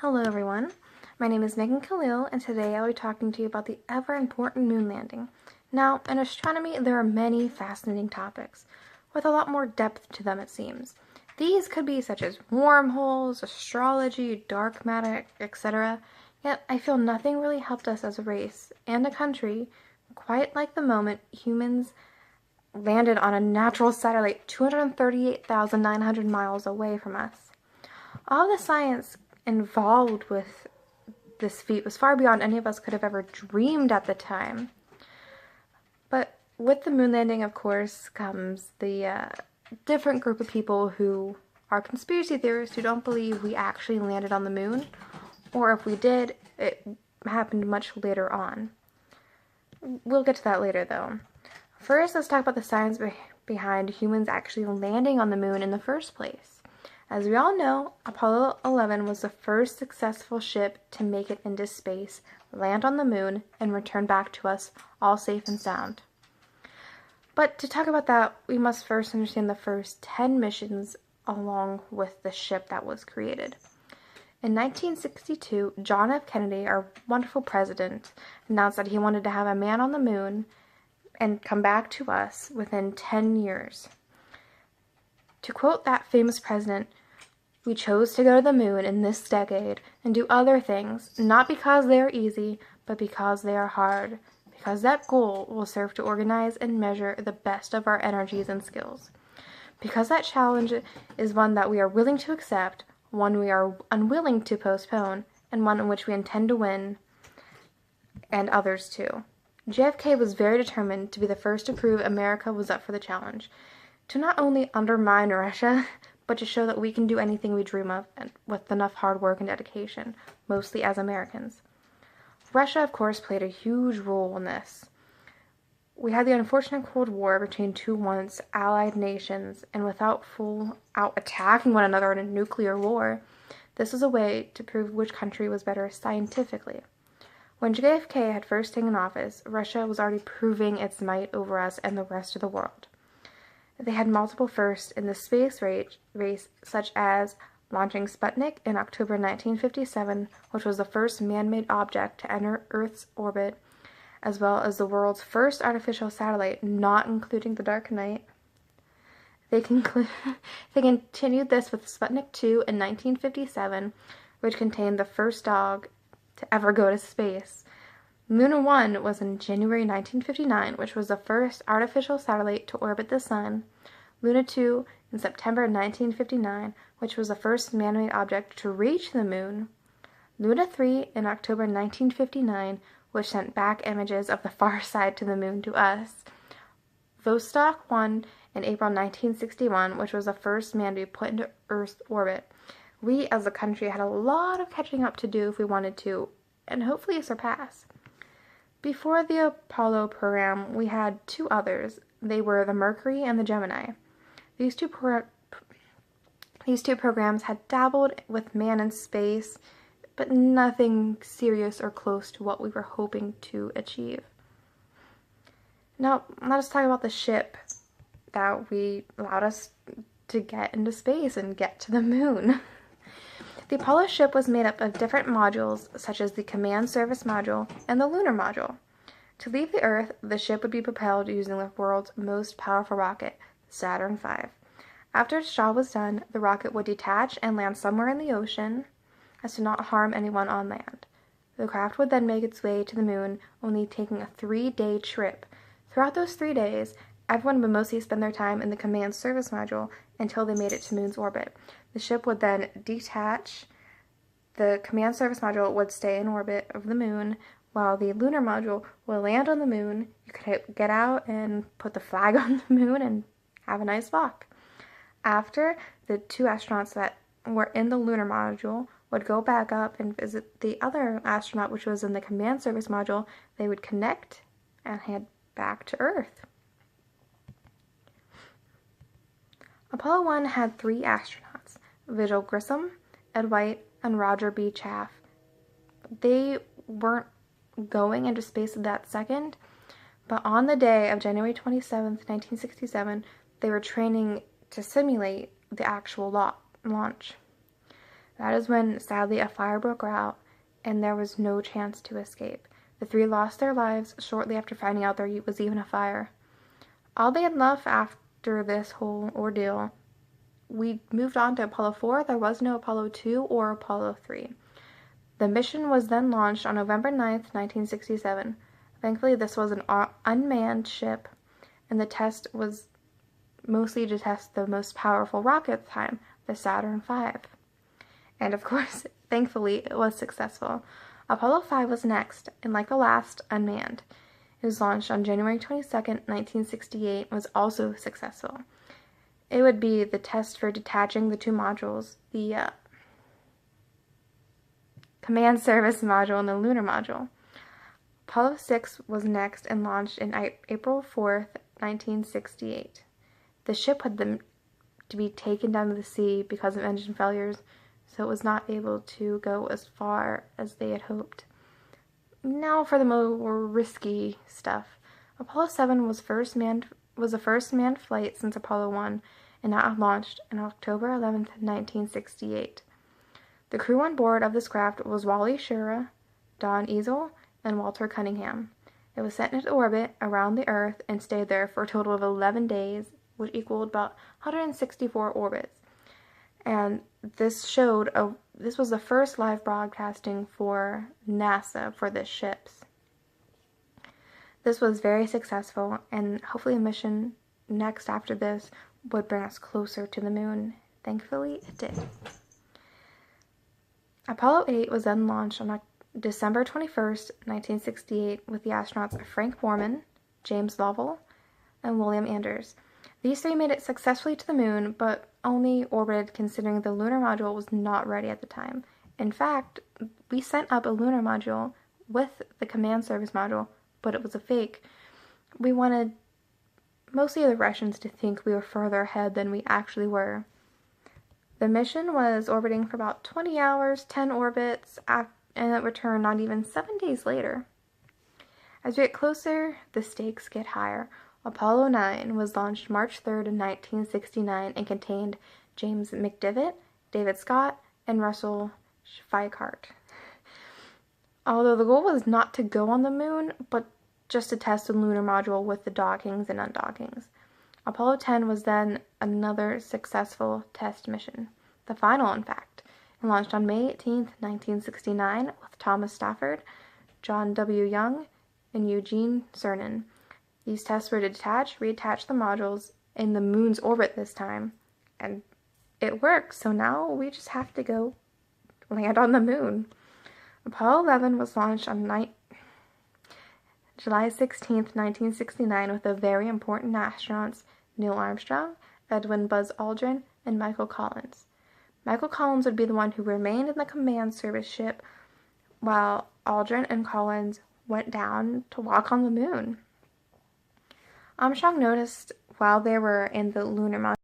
Hello everyone, my name is Megan Khalil and today I'll be talking to you about the ever-important moon landing. Now, in astronomy there are many fascinating topics, with a lot more depth to them it seems. These could be such as wormholes, astrology, dark matter, etc. Yet I feel nothing really helped us as a race and a country quite like the moment humans landed on a natural satellite 238,900 miles away from us. All the science involved with this feat was far beyond any of us could have ever dreamed at the time. But with the moon landing, of course, comes the different group of people who are conspiracy theorists who don't believe we actually landed on the moon, or if we did, it happened much later on. We'll get to that later, though. First, let's talk about the science behind humans actually landing on the moon in the first place. As we all know, Apollo 11 was the first successful ship to make it into space, land on the moon, and return back to us all safe and sound. But to talk about that, we must first understand the first 10 missions along with the ship that was created. In 1962, John F. Kennedy, our wonderful president, announced that he wanted to have a man on the moon and come back to us within 10 years. To quote that famous president, "We chose to go to the moon in this decade and do other things, not because they are easy, but because they are hard, because that goal will serve to organize and measure the best of our energies and skills. Because that challenge is one that we are willing to accept, one we are unwilling to postpone, and one in which we intend to win, and others too." JFK was very determined to be the first to prove America was up for the challenge, to not only undermine Russia, but to show that we can do anything we dream of and with enough hard work and dedication, mostly as Americans. Russia, of course, played a huge role in this. We had the unfortunate Cold War between two once allied nations, and without full-out attacking one another in a nuclear war, this was a way to prove which country was better scientifically. When JFK had first taken office, Russia was already proving its might over us and the rest of the world. They had multiple firsts in the space race, such as launching Sputnik in October 1957, which was the first man-made object to enter Earth's orbit, as well as the world's first artificial satellite, not including the Dark Knight. They continued this with Sputnik 2 in 1957, which contained the first dog to ever go to space. Luna 1 was in January 1959, which was the first artificial satellite to orbit the sun. Luna 2 in September 1959, which was the first man-made object to reach the moon. Luna 3 in October 1959, which sent back images of the far side to the moon to us. Vostok 1 in April 1961, which was the first man to be put into Earth's orbit. We as a country had a lot of catching up to do if we wanted to, and hopefully surpass. Before the Apollo program, we had two others. They were the Mercury and the Gemini. These two programs had dabbled with man in space, but nothing serious or close to what we were hoping to achieve. Now, let us talk about the ship that allowed us to get into space and get to the moon. The Apollo ship was made up of different modules, such as the Command Service Module and the Lunar Module. To leave the Earth, the ship would be propelled using the world's most powerful rocket, Saturn V. After its job was done, the rocket would detach and land somewhere in the ocean, as to not harm anyone on land. The craft would then make its way to the moon, only taking a 3-day trip. Throughout those 3 days, everyone would mostly spend their time in the Command Service Module until they made it to moon's orbit. The ship would then detach. The Command Service Module would stay in orbit of the moon, while the Lunar Module would land on the moon. You could get out and put the flag on the moon and have a nice walk. After, the two astronauts that were in the Lunar Module would go back up and visit the other astronaut, which was in the Command Service Module. They would connect and head back to Earth. Apollo 1 had 3 astronauts, Vigil Grissom, Ed White, and Roger B. Chaff. They weren't going into space that second, but on the day of January 27th, 1967, they were training to simulate the actual launch. That is when, sadly, a fire broke out and there was no chance to escape. The three lost their lives shortly after finding out there was even a fire. All they had left after this whole ordeal, we moved on to Apollo 4. There was no Apollo 2 or Apollo 3. The mission was then launched on November 9th, 1967. Thankfully, this was an unmanned ship, and the test was mostly to test the most powerful rocket at the time, the Saturn V. And of course, thankfully, it was successful. Apollo 5 was next, and like the last, unmanned. It was launched on January 22nd, 1968, and was also successful. It would be the test for detaching the two modules, the command service module and the lunar module. Apollo 6 was next and launched in April 4th, 1968. The ship had to be taken down to the sea because of engine failures, so it was not able to go as far as they had hoped. Now for the more risky stuff. Apollo 7 was the first manned flight since Apollo 1, and that launched on October 11th, 1968. The crew on board of this craft was Wally Schirra, Don Eisele, and Walter Cunningham. It was sent into orbit around the Earth and stayed there for a total of 11 days, which equaled about 164 orbits. And this was the first live broadcasting for NASA for the ships. This was very successful, and hopefully a mission next after this would bring us closer to the moon. Thankfully, it did. Apollo 8 was then launched on December 21st, 1968, with the astronauts Frank Borman, James Lovell, and William Anders. These three made it successfully to the moon, but only orbited considering the lunar module was not ready at the time. In fact, we sent up a lunar module with the command service module, but it was a fake. We wanted mostly the Russians to think we were further ahead than we actually were. The mission was orbiting for about 20 hours, 10 orbits, and it returned not even 7 days later. As we get closer, the stakes get higher. Apollo 9 was launched March 3rd, 1969, and contained James McDivitt, David Scott, and Russell Schweickart. Although the goal was not to go on the moon, but just to test the lunar module with the dockings and undockings. Apollo 10 was then another successful test mission, the final in fact, and launched on May 18th, 1969 with Thomas Stafford, John W. Young, and Eugene Cernan. These tests were to detach, reattach the modules in the moon's orbit this time, and it worked, so now we just have to go land on the moon. Apollo 11 was launched on July 16th, 1969 with the very important astronauts Neil Armstrong, Edwin Buzz Aldrin, and Michael Collins. Michael Collins would be the one who remained in the command service ship while Aldrin and Collins went down to walk on the moon. Armstrong noticed while they were in the lunar module